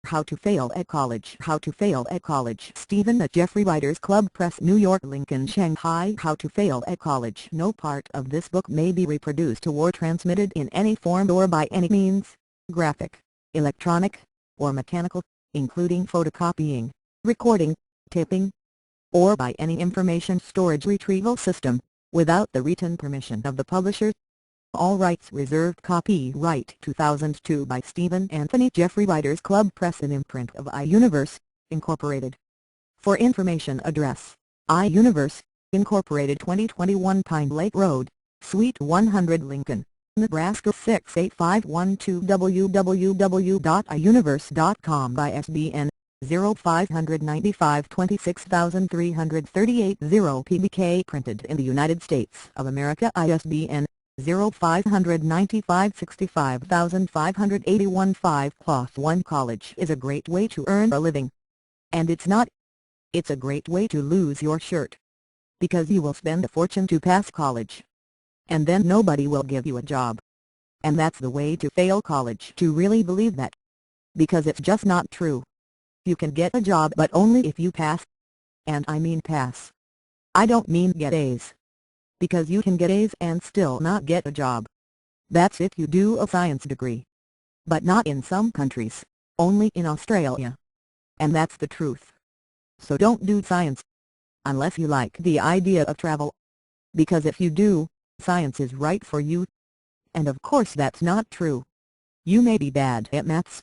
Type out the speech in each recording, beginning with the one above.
How to Fail at College. How to Fail at College. Stephen at Jeffrey Writers Club Press, New York, Lincoln, Shanghai. How to Fail at College. No part of this book may be reproduced or transmitted in any form or by any means, graphic, electronic, or mechanical, including photocopying, recording, taping, or by any information storage retrieval system, without the written permission of the publisher. All rights reserved. Copyright 2002 by Stephen Anthony Jeffrey Writers Club Press, an imprint of iUniverse, Incorporated. For information, address, iUniverse, Incorporated, 2021 Pine Lake Road, Suite 100, Lincoln, Nebraska 68512. www.iuniverse.com. ISBN 0595 26338 PBK. Printed in the United States of America. ISBN 0595 65581 5+1. College is a great way to earn a living. And it's not. It's a great way to lose your shirt. Because you will spend a fortune to pass college. And then nobody will give you a job. And that's the way to fail college. To really believe that. Because it's just not true. You can get a job, but only if you pass. And I mean pass. I don't mean get A's. Because you can get A's and still not get a job. That's if you do a science degree. But not in some countries, only in Australia. And that's the truth. So don't do science. Unless you like the idea of travel. Because if you do, science is right for you. And of course that's not true. You may be bad at maths.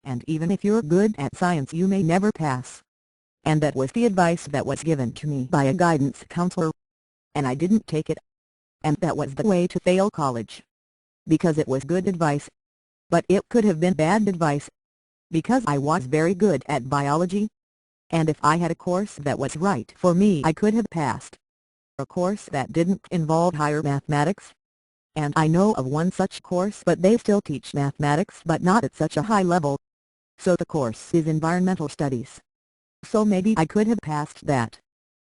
And even if you're good at science, you may never pass. And that was the advice that was given to me by a guidance counselor. And I didn't take it. And that was the way to fail college. Because it was good advice. But it could have been bad advice. Because I was very good at biology. And if I had a course that was right for me, I could have passed. A course that didn't involve higher mathematics. And I know of one such course, but they still teach mathematics, but not at such a high level. So the course is environmental studies. So maybe I could have passed that.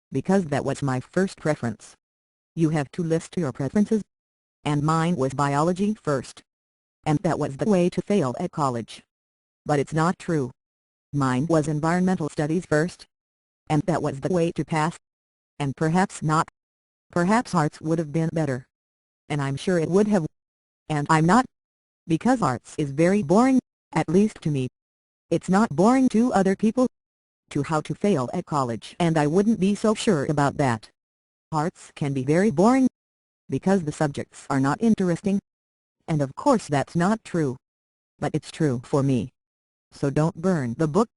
Because that was my first preference. You have to list your preferences. And mine was biology first. And that was the way to fail at college. But it's not true. Mine was environmental studies first. And that was the way to pass. And perhaps not. Perhaps arts would have been better. And I'm sure it would have. And I'm not. Because arts is very boring, at least to me. It's not boring to other people. To How to Fail at College. And I wouldn't be so sure about that. Arts can be very boring. Because the subjects are not interesting. And of course that's not true. But it's true for me. So don't burn the book.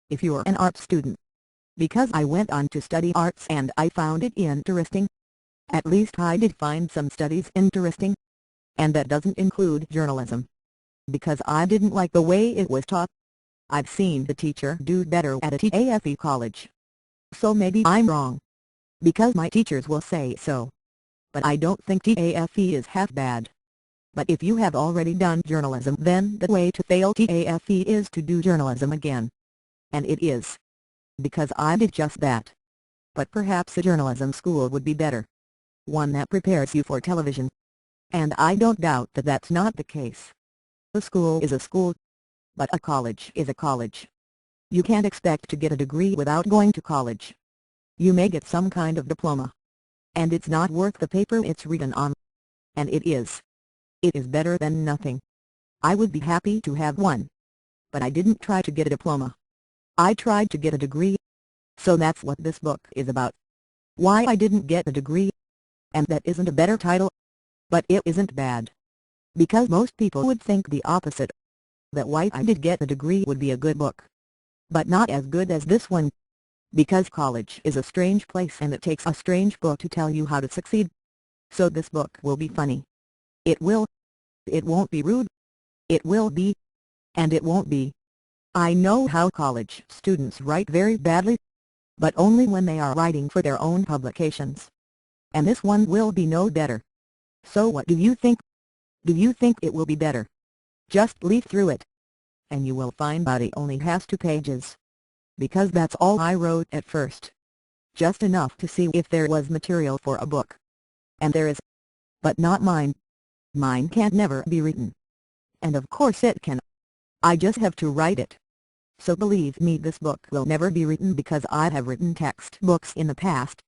If you're an art student. Because I went on to study arts and I found it interesting. At least I did find some studies interesting. And that doesn't include journalism. Because I didn't like the way it was taught. I've seen the teacher do better at a TAFE college. So maybe I'm wrong. Because my teachers will say so. But I don't think TAFE is half bad. But if you have already done journalism, then the way to fail TAFE is to do journalism again. And it is. Because I did just that. But perhaps a journalism school would be better. One that prepares you for television. And I don't doubt that that's not the case. A school is a school. But a college is a college. You can't expect to get a degree without going to college. You may get some kind of diploma. And it's not worth the paper it's written on. And it is. It is better than nothing. I would be happy to have one. But I didn't try to get a diploma. I tried to get a degree. So that's what this book is about. Why I didn't get a degree. And that isn't a better title. But it isn't bad. Because most people would think the opposite. That Why I Did Get a Degree would be a good book. But not as good as this one. Because college is a strange place and it takes a strange book to tell you how to succeed. So this book will be funny. It will. It won't be rude. It will be. And it won't be. I know how college students write very badly. But only when they are writing for their own publications. And this one will be no better. So what do you think? Do you think it will be better? Just leaf through it. And you will find out it only has 2 pages. Because that's all I wrote at first. Just enough to see if there was material for a book. And there is. But not mine. Mine can't never be written. And of course it can. I just have to write it. So believe me, this book will never be written because I have written textbooks in the past.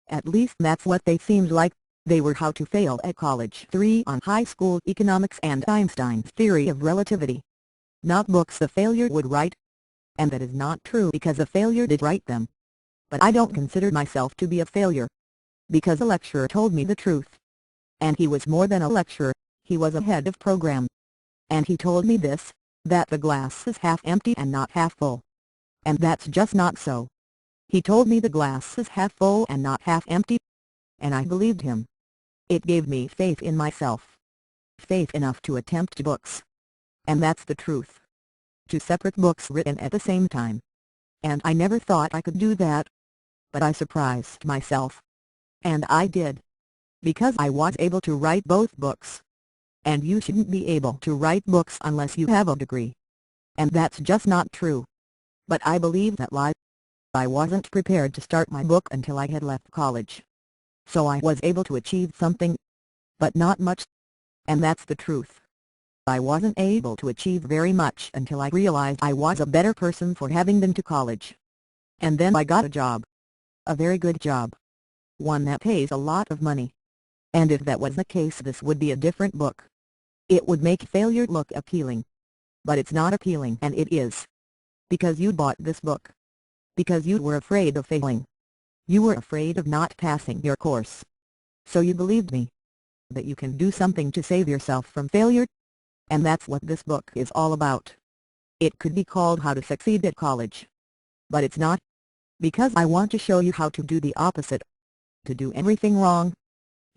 At least that's what they seemed like. They were How to Fail at College 3 on High School Economics and Einstein's Theory of Relativity. Not books a failure would write. And that is not true because a failure did write them. But I don't consider myself to be a failure. Because a lecturer told me the truth. And he was more than a lecturer, he was a head of program. And he told me this, that the glass is half empty and not half full. And that's just not so. He told me the glass is half full and not half empty. And I believed him. It gave me faith in myself. Faith enough to attempt books. And that's the truth. 2 separate books written at the same time. And I never thought I could do that. But I surprised myself. And I did. Because I was able to write both books. And you shouldn't be able to write books unless you have a degree. And that's just not true. But I believe that lie. I wasn't prepared to start my book until I had left college. So I was able to achieve something. But not much. And that's the truth. I wasn't able to achieve very much until I realized I was a better person for having been to college. And then I got a job. A very good job. One that pays a lot of money. And if that was the case, this would be a different book. It would make failure look appealing. But it's not appealing, and it is. Because you bought this book. Because you were afraid of failing. You were afraid of not passing your course. So you believed me. That you can do something to save yourself from failure. And that's what this book is all about. It could be called How to Succeed at College. But it's not. Because I want to show you how to do the opposite. To do everything wrong.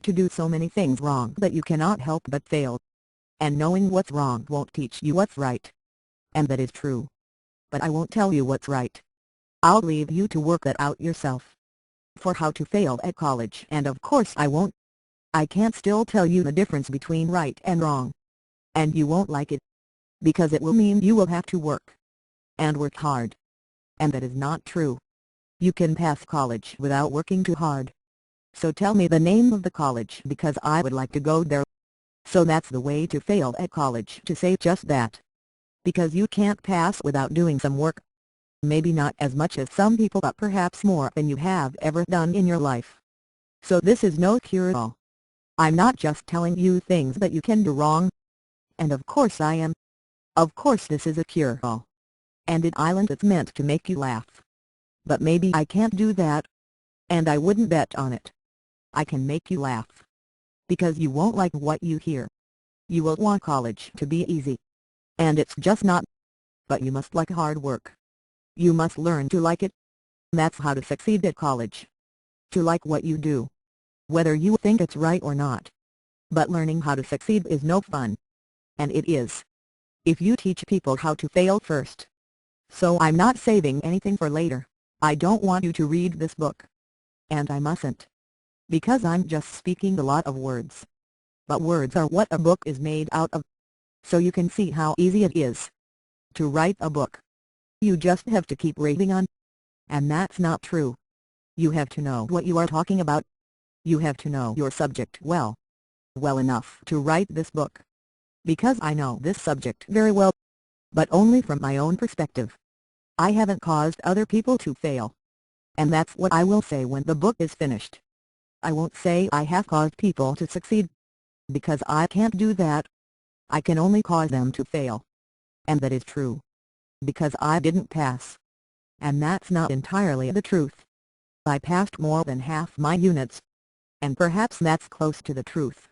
To do so many things wrong that you cannot help but fail. And knowing what's wrong won't teach you what's right. And that is true. But I won't tell you what's right. I'll leave you to work that out yourself. For How to Fail at College, and of course I won't. I can't still tell you the difference between right and wrong. And you won't like it. Because it will mean you will have to work. And work hard. And that is not true. You can pass college without working too hard. So tell me the name of the college because I would like to go there. So that's the way to fail at college, to say just that. Because you can't pass without doing some work. Maybe not as much as some people, but perhaps more than you have ever done in your life. So this is no cure-all. I'm not just telling you things that you can do wrong. And of course I am. Of course this is a cure-all. And an island that's meant to make you laugh. But maybe I can't do that. And I wouldn't bet on it. I can make you laugh. Because you won't like what you hear. You will want college to be easy. And it's just not. But you must like hard work. You must learn to like it. That's how to succeed at college. To like what you do. Whether you think it's right or not. But learning how to succeed is no fun. And it is. If you teach people how to fail first. So I'm not saving anything for later. I don't want you to read this book. And I mustn't. Because I'm just speaking a lot of words. But words are what a book is made out of. So you can see how easy it is to write a book. You just have to keep raving on. And that's not true. You have to know what you are talking about. You have to know your subject well. Well enough to write this book. Because I know this subject very well. But only from my own perspective. I haven't caused other people to fail. And that's what I will say when the book is finished. I won't say I have caused people to succeed. Because I can't do that. I can only cause them to fail. And that is true. Because I didn't pass. And that's not entirely the truth. I passed more than half my units. And perhaps that's close to the truth.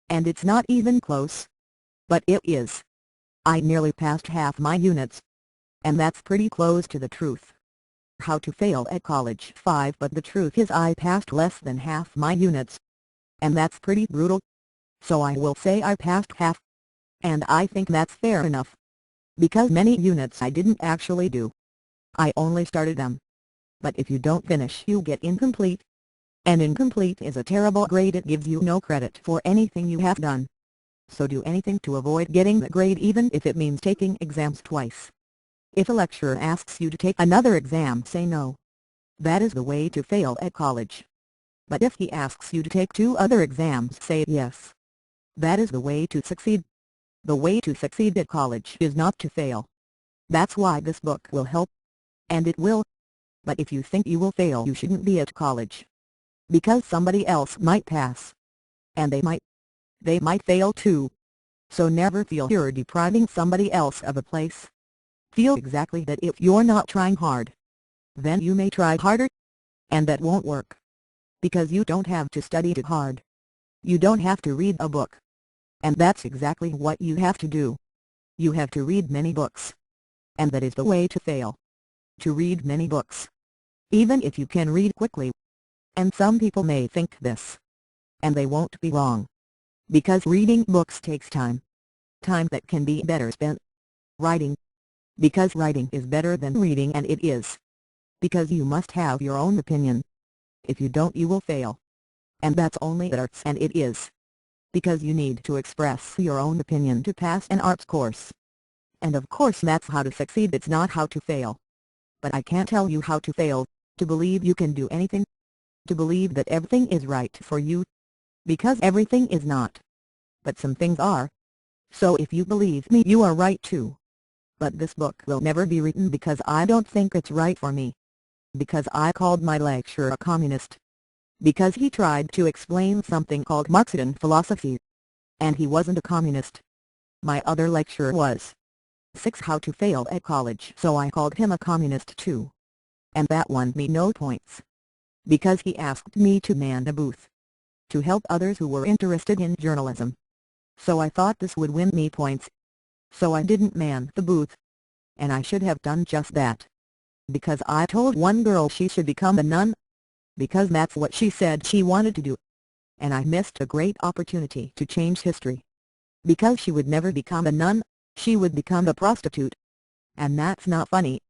And it's not even close. But it is. I nearly passed half my units. And that's pretty close to the truth. How to Fail at College 5, but the truth is I passed less than half my units. And that's pretty brutal. So I will say I passed half. And I think that's fair enough. Because many units I didn't actually do. I only started them. But if you don't finish you get incomplete. And incomplete is a terrible grade, it gives you no credit for anything you have done. So do anything to avoid getting the grade even if it means taking exams twice. If a lecturer asks you to take another exam, say no. That is the way to fail at college. But if he asks you to take 2 other exams, say yes. That is the way to succeed. The way to succeed at college is not to fail. That's why this book will help. And it will. But if you think you will fail, you shouldn't be at college. Because somebody else might pass. And they might fail too. So never feel you're depriving somebody else of a place. Feel exactly that if you're not trying hard, then you may try harder. And that won't work. Because you don't have to study too hard. You don't have to read a book. And that's exactly what you have to do. You have to read many books. And that is the way to fail. To read many books. Even if you can read quickly. And some people may think this. And they won't be wrong. Because reading books takes time. Time that can be better spent writing. Because writing is better than reading, and it is. Because you must have your own opinion. If you don't, you will fail. And that's only at arts, and it is. Because you need to express your own opinion to pass an arts course. And of course that's how to succeed, it's not how to fail. But I can't tell you how to fail, to believe you can do anything. To believe that everything is right for you. Because everything is not. But some things are. So if you believe me, you are right too. But this book will never be written because I don't think it's right for me. Because I called my lecturer a communist. Because he tried to explain something called Marxian philosophy. And he wasn't a communist. My other lecturer was. 6. How to fail at college. So I called him a communist too. And that won me no points. Because he asked me to man a booth. To help others who were interested in journalism. So I thought this would win me points. So I didn't man the booth. And I should have done just that. Because I told one girl she should become a nun. Because that's what she said she wanted to do. And I missed a great opportunity to change history. Because she would never become a nun, she would become a prostitute. And that's not funny.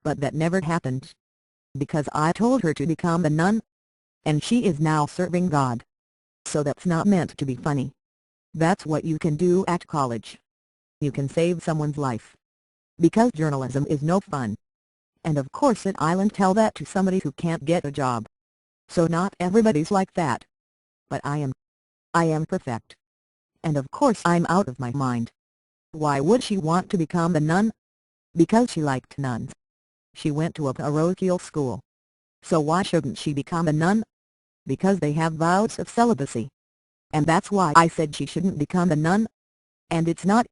But that never happened. Because I told her to become a nun. And she is now serving God. So that's not meant to be funny. That's what you can do at college. You can save someone's life. Because journalism is no fun. And of course at Island tell that to somebody who can't get a job. So not everybody's like that. But I am. I am perfect. And of course I'm out of my mind. Why would she want to become a nun? Because she liked nuns. She went to a parochial school. So why shouldn't she become a nun? Because they have vows of celibacy. And that's why I said she shouldn't become a nun. And it's not.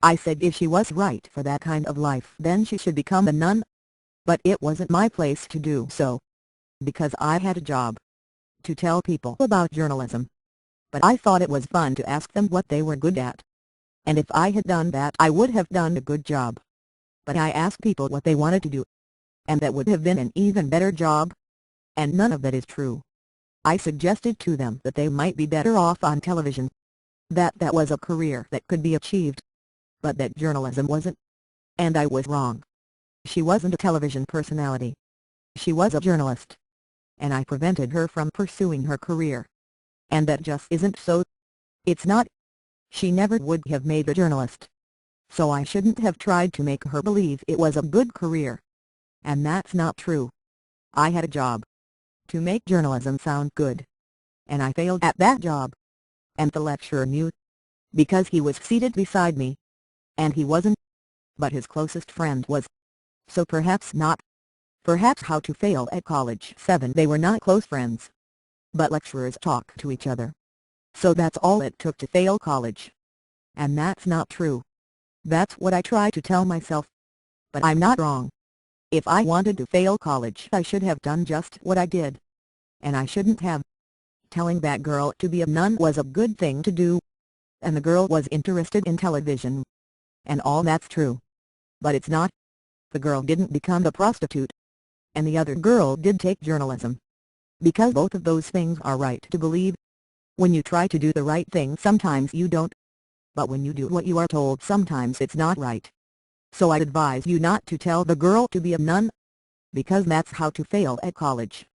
I said if she was right for that kind of life, then she should become a nun. But it wasn't my place to do so. Because I had a job. To tell people about journalism. But I thought it was fun to ask them what they were good at. And if I had done that, I would have done a good job. But I asked people what they wanted to do. And that would have been an even better job. And none of that is true. I suggested to them that they might be better off on television. That was a career that could be achieved. But that journalism wasn't. And I was wrong. She wasn't a television personality. She was a journalist. And I prevented her from pursuing her career. And that just isn't so. It's not. She never would have made a journalist. So I shouldn't have tried to make her believe it was a good career. And that's not true. I had a job. To make journalism sound good. And I failed at that job. And the lecturer knew. Because he was seated beside me. And he wasn't. But his closest friend was. So perhaps not. Perhaps how to fail at college. 7. They were not close friends. But lecturers talk to each other. So that's all it took to fail college. And that's not true. That's what I try to tell myself. But I'm not wrong. If I wanted to fail college, I should have done just what I did. And I shouldn't have. Telling that girl to be a nun was a good thing to do. And the girl was interested in television. And all that's true. But it's not. The girl didn't become a prostitute. And the other girl did take journalism. Because both of those things are right to believe. When you try to do the right thing, sometimes you don't. But when you do what you are told, sometimes it's not right. So I advise you not to tell the girl to be a nun. Because that's how to fail at college.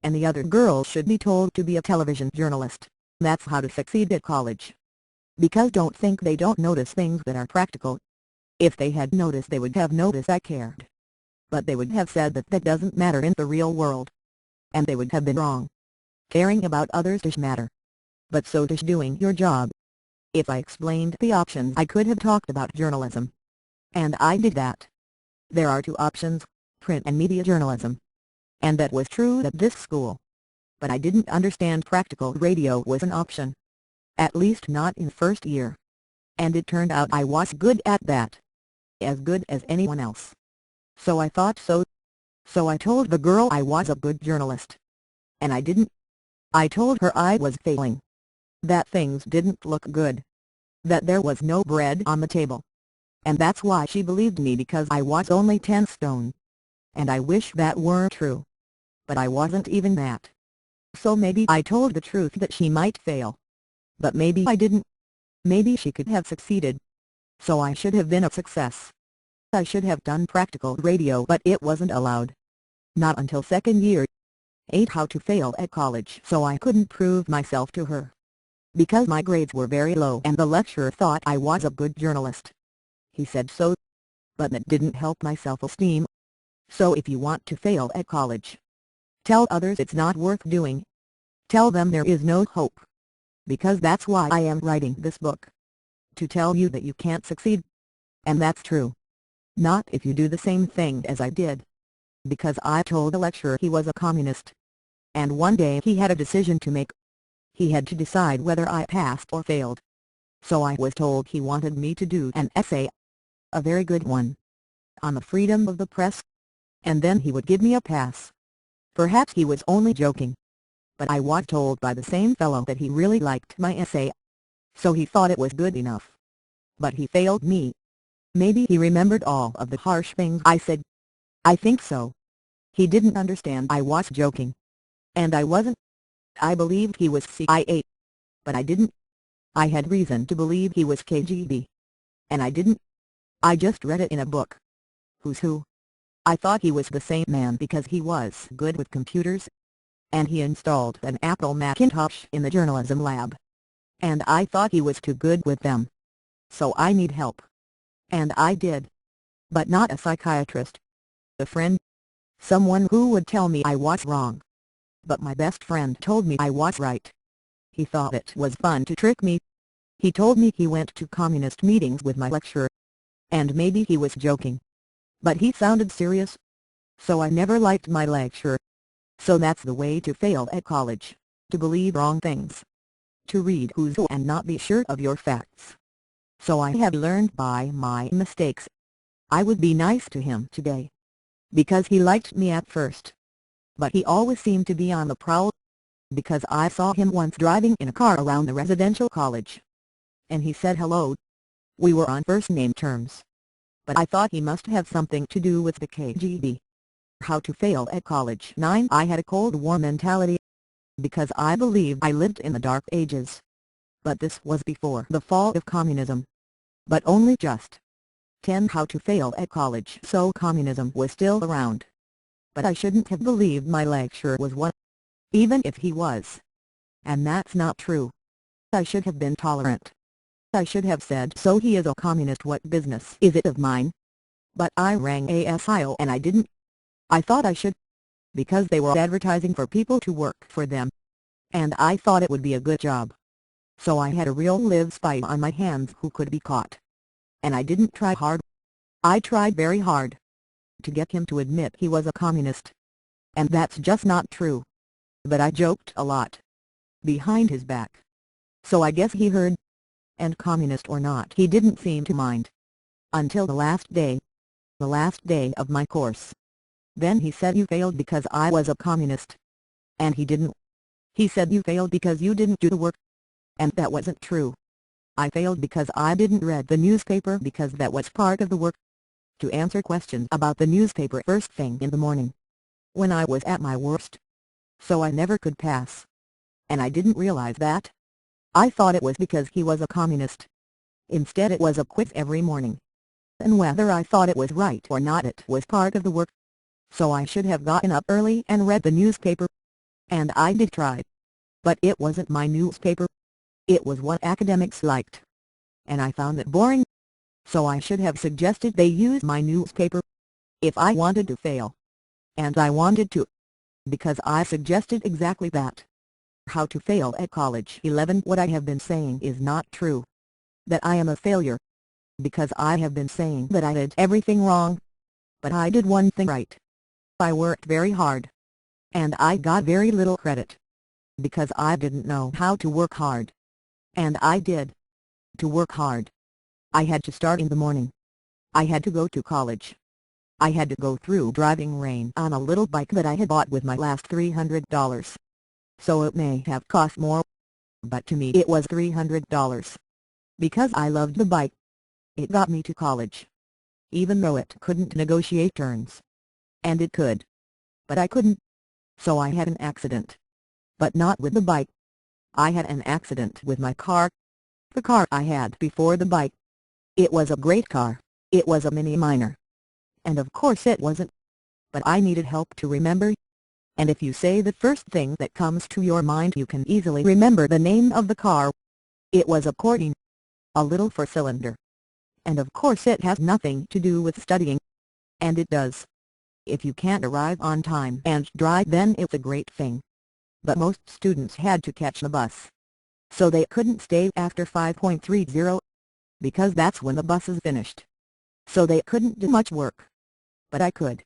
And the other girl should be told to be a television journalist. That's how to succeed at college. Because don't think they don't notice things that are practical. If they had noticed, they would have noticed I cared. But they would have said that that doesn't matter in the real world. And they would have been wrong. Caring about others does matter. But so does doing your job. If I explained the options, I could have talked about journalism. And I did that. There are two options, print and media journalism. And that was true at this school. But I didn't understand practical radio was an option. At least not in first year. And it turned out I was good at that. As good as anyone else. So I thought so. So I told the girl I was a good journalist. And I didn't. I told her I was failing. That things didn't look good. That there was no bread on the table. And that's why she believed me, because I was only 10 stone. And I wish that were true. But I wasn't even that. So maybe I told the truth that she might fail. But maybe I didn't. Maybe she could have succeeded. So I should have been a success. I should have done practical radio, but it wasn't allowed. Not until second year. 8. How to fail at college. So I couldn't prove myself to her. Because my grades were very low and the lecturer thought I was a good journalist. He said so. But that didn't help my self-esteem. So if you want to fail at college, tell others it's not worth doing. Tell them there is no hope. Because that's why I am writing this book. To tell you that you can't succeed. And that's true. Not if you do the same thing as I did. Because I told the lecturer he was a communist. And one day he had a decision to make. He had to decide whether I passed or failed. So I was told he wanted me to do an essay. A very good one. On the freedom of the press. And then he would give me a pass. Perhaps he was only joking. But I was told by the same fellow that he really liked my essay. So he thought it was good enough. But he failed me. Maybe he remembered all of the harsh things I said. I think so. He didn't understand I was joking. And I wasn't. I believed he was CIA. But I didn't. I had reason to believe he was KGB. And I didn't. I just read it in a book. Who's Who. I thought he was the same man because he was good with computers. And he installed an Apple Macintosh in the journalism lab. And I thought he was too good with them. So I need help. And I did. But not a psychiatrist. A friend. Someone who would tell me I was wrong. But my best friend told me I was right. He thought it was fun to trick me. He told me he went to communist meetings with my lecturer. And maybe he was joking. But he sounded serious. So I never liked my lecturer. So that's the way to fail at college. To believe wrong things. To read Who's Who and not be sure of your facts. So I have learned by my mistakes. I would be nice to him today. Because he liked me at first. But he always seemed to be on the prowl. Because I saw him once driving in a car around the residential college. And he said hello. We were on first name terms. But I thought he must have something to do with the KGB. How to fail at college. 9. I had a Cold War mentality. Because I believed I lived in the dark ages. But this was before the fall of communism. But only just. 10. How to fail at college. So communism was still around. But I shouldn't have believed my lecturer was one. Even if he was. And that's not true. I should have been tolerant. I should have said, so he is a communist, what business is it of mine? But I rang ASIO and I didn't. I thought I should. Because they were advertising for people to work for them. And I thought it would be a good job. So I had a real live spy on my hands who could be caught. And I didn't try hard. I tried very hard. To get him to admit he was a communist. And that's just not true. But I joked a lot. Behind his back. So I guess he heard. And communist or not, he didn't seem to mind. Until the last day. The last day of my course. Then he said, you failed because I was a communist. And he didn't. He said you failed because you didn't do the work. And that wasn't true. I failed because I didn't read the newspaper, because that was part of the work. To answer questions about the newspaper first thing in the morning. When I was at my worst. So I never could pass. And I didn't realize that. I thought it was because he was a communist. Instead it was a quiz every morning. And whether I thought it was right or not, it was part of the work. So I should have gotten up early and read the newspaper. And I did try. But it wasn't my newspaper. It was what academics liked. And I found it boring. So I should have suggested they use my newspaper. If I wanted to fail. And I wanted to. Because I suggested exactly that. How to fail at college. 11. What I have been saying is not true. That I am a failure. Because I have been saying that I did everything wrong. But I did one thing right. I worked very hard. And I got very little credit. Because I didn't know how to work hard. And I did. To work hard, I had to start in the morning. I had to go to college. I had to go through driving rain on a little bike that I had bought with my last $300. So it may have cost more, but to me it was $300. Because I loved the bike. It got me to college. Even though it couldn't negotiate turns. And it could. But I couldn't. So I had an accident. But not with the bike. I had an accident with my car. The car I had before the bike. It was a great car. It was a Mini Minor. And of course it wasn't. But I needed help to remember. And if you say the first thing that comes to your mind, you can easily remember the name of the car. It was a Cortina. A little four-cylinder. And of course it has nothing to do with studying. And it does. If you can't arrive on time and drive, then it's a great thing. But most students had to catch the bus. So they couldn't stay after 5:30. Because that's when the buses finished. So they couldn't do much work. But I could.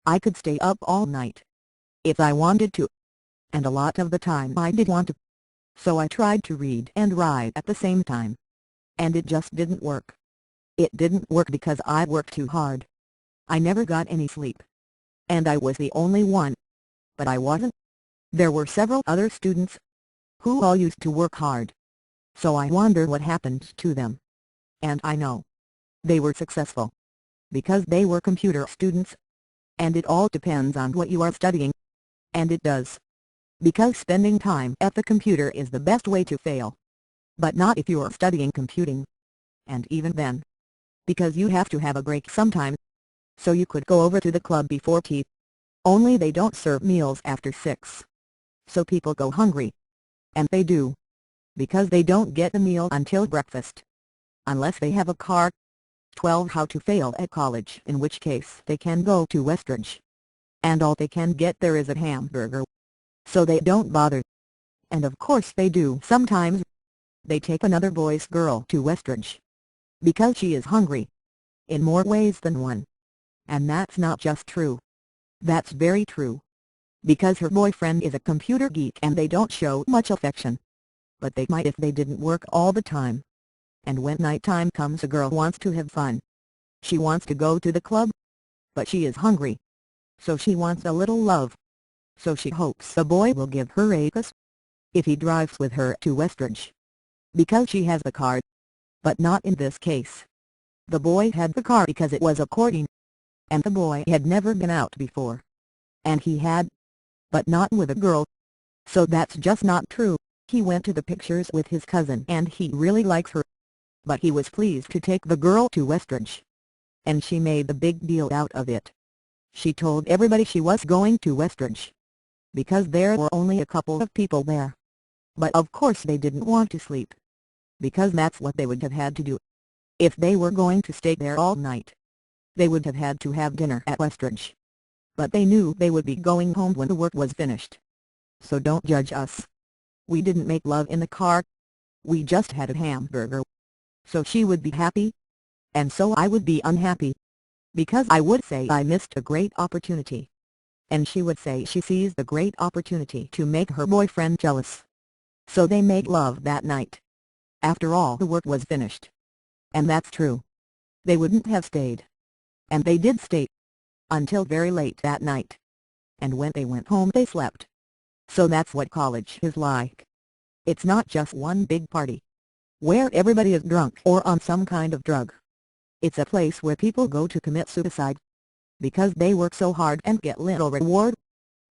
I could stay up all night. If I wanted to. And a lot of the time I did want to. So I tried to read and write at the same time. And it just didn't work. It didn't work because I worked too hard. I never got any sleep. And I was the only one. But I wasn't. There were several other students who all used to work hard. So I wonder what happened to them. And I know. They were successful. Because they were computer students. And it all depends on what you are studying. And it does. Because spending time at the computer is the best way to fail. But not if you are studying computing. And even then. Because you have to have a break sometime. So you could go over to the club before tea. Only they don't serve meals after 6. So people go hungry. And they do. Because they don't get a meal until breakfast. Unless they have a car. 12. How to fail at college, in which case they can go to Westridge. And all they can get there is a hamburger. So they don't bother. And of course they do sometimes. They take another boy's girl to Westridge. Because she is hungry. In more ways than one. And that's not just true. That's very true. Because her boyfriend is a computer geek and they don't show much affection. But they might if they didn't work all the time. And when nighttime comes, a girl wants to have fun. She wants to go to the club. But she is hungry. So she wants a little love. So she hopes the boy will give her a kiss. If he drives with her to Westridge. Because she has the car. But not in this case. The boy had the car because it was a Cortina. And the boy had never been out before. And he had. But not with a girl. So that's just not true. He went to the pictures with his cousin and he really likes her. But he was pleased to take the girl to Westridge. And she made a big deal out of it. She told everybody she was going to Westridge. Because there were only a couple of people there. But of course they didn't want to sleep. Because that's what they would have had to do. If they were going to stay there all night. They would have had to have dinner at Westridge. But they knew they would be going home when the work was finished. So don't judge us. We didn't make love in the car. We just had a hamburger. So she would be happy. And so I would be unhappy. Because I would say I missed a great opportunity. And she would say she sees the great opportunity to make her boyfriend jealous. So they made love that night. After all the work was finished. And that's true. They wouldn't have stayed. And they did stay. Until very late that night. And when they went home they slept. So that's what college is like. It's not just one big party. Where everybody is drunk or on some kind of drug. It's a place where people go to commit suicide. Because they work so hard and get little reward.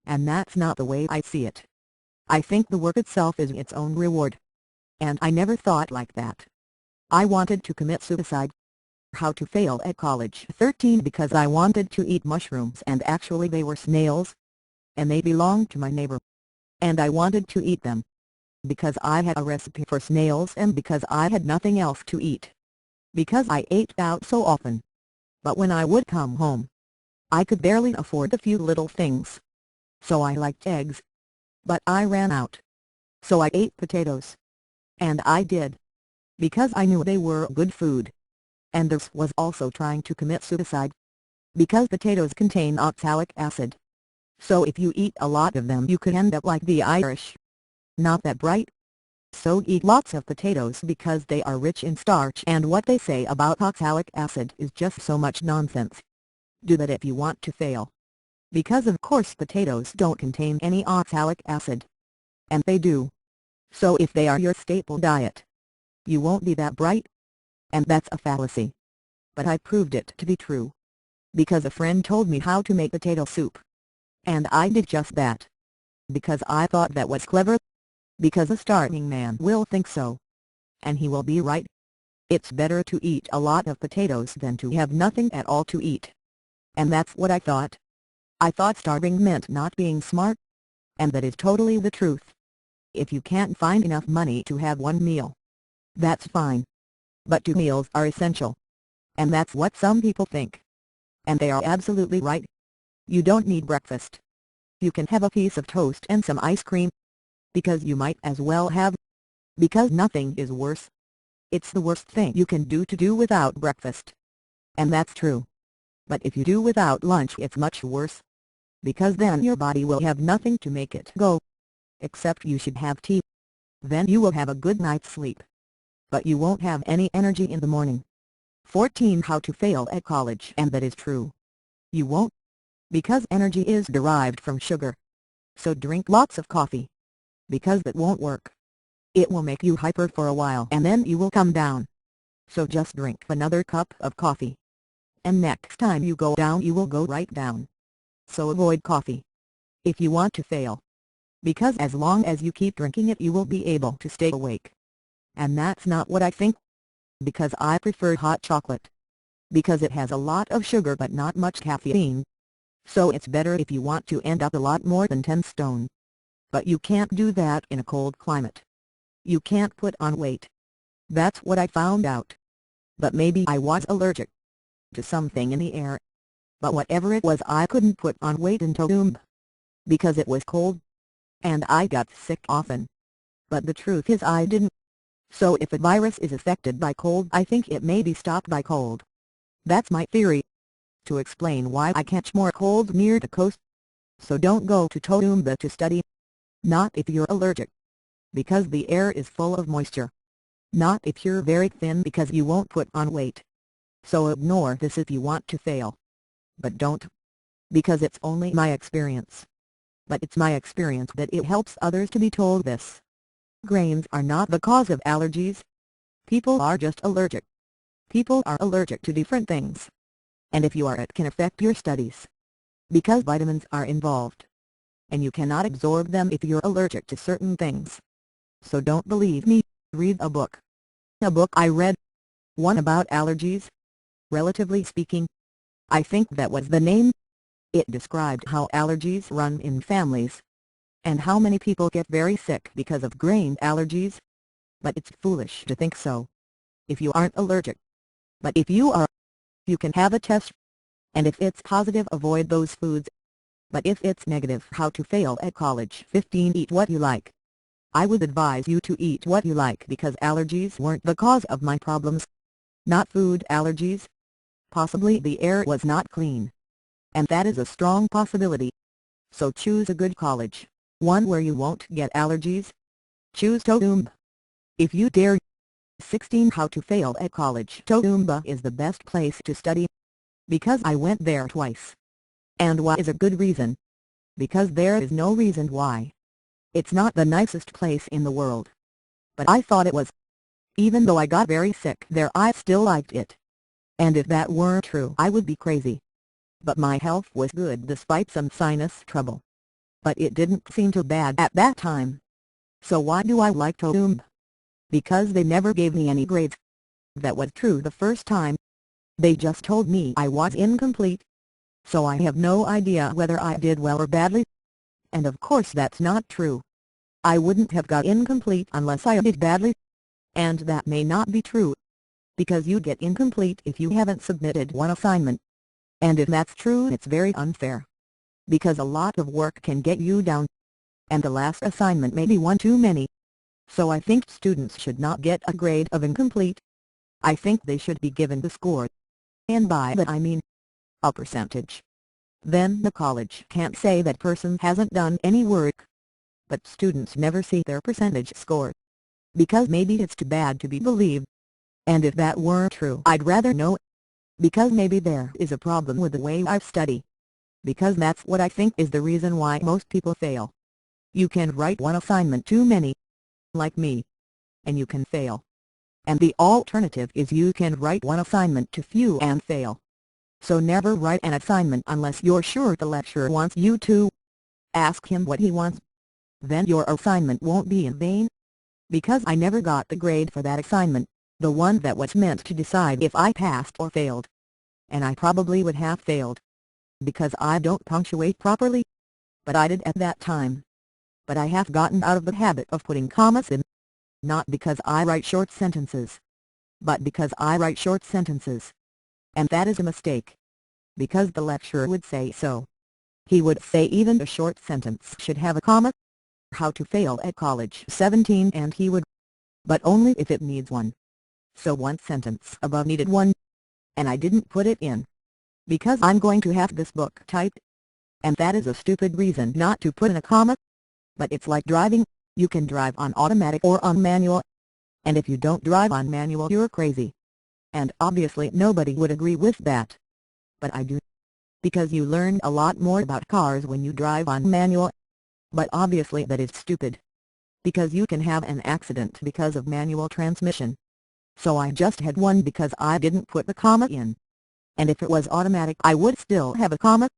And that's not the way I see it. I think the work itself is its own reward. And I never thought like that. I wanted to commit suicide. How to fail at college. 13. Because I wanted to eat mushrooms and actually they were snails. And they belonged to my neighbor. And I wanted to eat them. Because I had a recipe for snails and because I had nothing else to eat. Because I ate out so often. But when I would come home, I could barely afford a few little things. So I liked eggs. But I ran out. So I ate potatoes. And I did. Because I knew they were good food. And this was also trying to commit suicide. Because potatoes contain oxalic acid. So if you eat a lot of them you could end up like the Irish. Not that bright. So eat lots of potatoes because they are rich in starch, and what they say about oxalic acid is just so much nonsense. Do that if you want to fail. Because of course potatoes don't contain any oxalic acid. And they do. So if they are your staple diet, you won't be that bright. And that's a fallacy. But I proved it to be true. Because a friend told me how to make potato soup. And I did just that. Because I thought that was clever. Because a starving man will think so. And he will be right. It's better to eat a lot of potatoes than to have nothing at all to eat. And that's what I thought. I thought starving meant not being smart. And that is totally the truth. If you can't find enough money to have one meal, that's fine. But 2 meals are essential. And that's what some people think. And they are absolutely right. You don't need breakfast. You can have a piece of toast and some ice cream. Because you might as well have. Because nothing is worse. It's the worst thing you can do without breakfast. And that's true. But if you do without lunch it's much worse. Because then your body will have nothing to make it go. Except you should have tea. Then you will have a good night's sleep. But you won't have any energy in the morning. 14. How to fail at college. And that is true. You won't. Because energy is derived from sugar. So drink lots of coffee. Because that won't work. It will make you hyper for a while and then you will come down. So just drink another cup of coffee. And next time you go down you will go right down. So avoid coffee. If you want to fail. Because as long as you keep drinking it you will be able to stay awake. And that's not what I think. Because I prefer hot chocolate. Because it has a lot of sugar but not much caffeine. So it's better if you want to end up a lot more than 10 stone. But you can't do that in a cold climate. You can't put on weight. That's what I found out. But maybe I was allergic to something in the air. But whatever it was I couldn't put on weight in Tulum. Because it was cold. And I got sick often. But the truth is I didn't. So if a virus is affected by cold I think it may be stopped by cold. That's my theory. To explain why I catch more cold near the coast. So don't go to Tulum to study. Not if you're allergic. Because the air is full of moisture. Not if you're very thin because you won't put on weight. So ignore this if you want to fail. But don't. Because it's only my experience. But it's my experience that it helps others to be told this. Grains are not the cause of allergies. People are just allergic. People are allergic to different things. And if you are it can affect your studies. Because vitamins are involved. And you cannot absorb them if you're allergic to certain things. So don't believe me, read a book. A book I read. One about allergies. Relatively speaking. I think that was the name. It described how allergies run in families. And how many people get very sick because of grain allergies. But it's foolish to think so. If you aren't allergic. But if you are, you can have a test. And if it's positive avoid those foods. But if it's negative how to fail at college. 15. Eat what you like. I would advise you to eat what you like because allergies weren't the cause of my problems. Not food allergies. Possibly the air was not clean. And that is a strong possibility. So choose a good college, one where you won't get allergies. Choose Tulum. If you dare. 16. How to fail at college. Tulum is the best place to study. Because I went there twice. And why is a good reason. Because there is no reason why. It's not the nicest place in the world. But I thought it was. Even though I got very sick there I still liked it. And if that weren't true I would be crazy. But my health was good despite some sinus trouble. But it didn't seem too bad at that time. So why do I like Tulum? Because they never gave me any grades. That was true the first time. They just told me I was incomplete. So I have no idea whether I did well or badly. And of course that's not true. I wouldn't have got incomplete unless I did badly. And that may not be true. Because you get incomplete if you haven't submitted one assignment. And if that's true it's very unfair. Because a lot of work can get you down. And the last assignment may be one too many. So I think students should not get a grade of incomplete. I think they should be given the score. And by that I mean, a percentage. Then the college can't say that person hasn't done any work. But students never see their percentage score. Because maybe it's too bad to be believed. And if that were true, I'd rather know. Because maybe there is a problem with the way I study. Because that's what I think is the reason why most people fail. You can write one assignment too many, like me, and you can fail. And the alternative is you can write one assignment too few and fail. So never write an assignment unless you're sure the lecturer wants you to. Ask him what he wants. Then your assignment won't be in vain. Because I never got the grade for that assignment, the one that was meant to decide if I passed or failed. And I probably would have failed. Because I don't punctuate properly. But I did at that time. But I have gotten out of the habit of putting commas in. Not because I write short sentences, but because I write short sentences. And that is a mistake. Because the lecturer would say so. He would say even a short sentence should have a comma. How to fail at college 17 and he would. But only if it needs one. So one sentence above needed one. And I didn't put it in. Because I'm going to have this book typed. And that is a stupid reason not to put in a comma. But it's like driving. You can drive on automatic or on manual. And if you don't drive on manual you're crazy. And obviously nobody would agree with that. But I do. Because you learn a lot more about cars when you drive on manual. But obviously that is stupid. Because you can have an accident because of manual transmission. So I just had one because I didn't put the comma in. And if it was automatic I would still have a comma.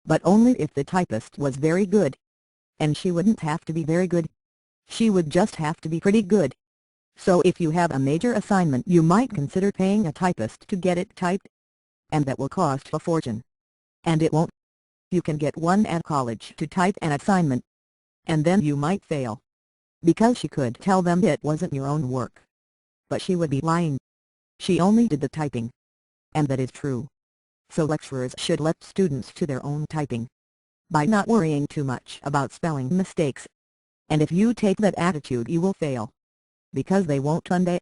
But only if the typist was very good. And she wouldn't have to be very good. She would just have to be pretty good. So if you have a major assignment you might consider paying a typist to get it typed. And that will cost a fortune. And it won't. You can get one at college to type an assignment. And then you might fail. Because she could tell them it wasn't your own work. But she would be lying. She only did the typing. And that is true. So lecturers should let students do their own typing. By not worrying too much about spelling mistakes. And if you take that attitude you will fail. Because they won't understand.